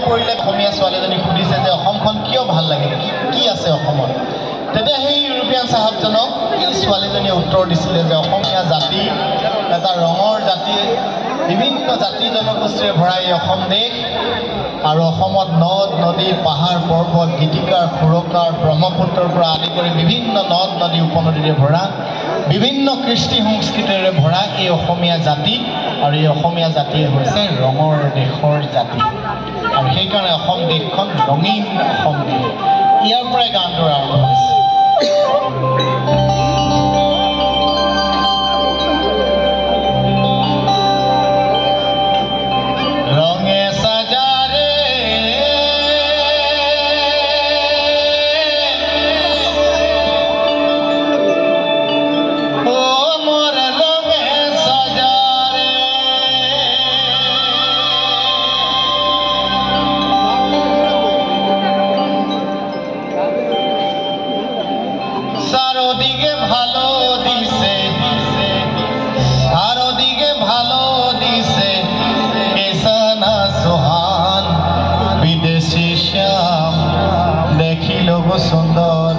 পৰিলে অসমীয়া ছোৱালীজনীক সুধিছে যে অসমখন কিয় ভাল লাগে, কি আছে অসমত। তেতিয়া সেই ইউৰোপিয়ান চাহাবজনক এই ছোৱালীজনীয়ে উত্তৰ দিছিলে যে অসমীয়া জাতি এটা ৰঙৰ জাতি, বিভিন্ন জাতি জনগোষ্ঠীৰে ভৰা এই অসম দেশ, আৰু অসমত নদ নদী পাহাৰ পৰ্বত গীতিকাৰ সুৰকাৰ ব্ৰহ্মপুত্ৰৰ পৰা আদি কৰি বিভিন্ন নদ নদী উপনদীৰে ভৰা, বিভিন্ন কৃষ্টি সংস্কৃতিৰে ভৰা এই অসমীয়া জাতি, আৰু এই অসমীয়া জাতিয়ে হৈছে ৰঙৰ দেশৰ জাতি, আৰু সেইকাৰণে অসম দেশখন ৰঙীন অসম দেশ। ইয়াৰ পৰাই গানটোৰ আৰম্ভ হৈছে। চাৰদিকে ভালো দিছে, চাৰদিকে ভালো দিছে, কেসানা সোহান বিদেশি শ্যাম দেখিল গো সুন্দৰ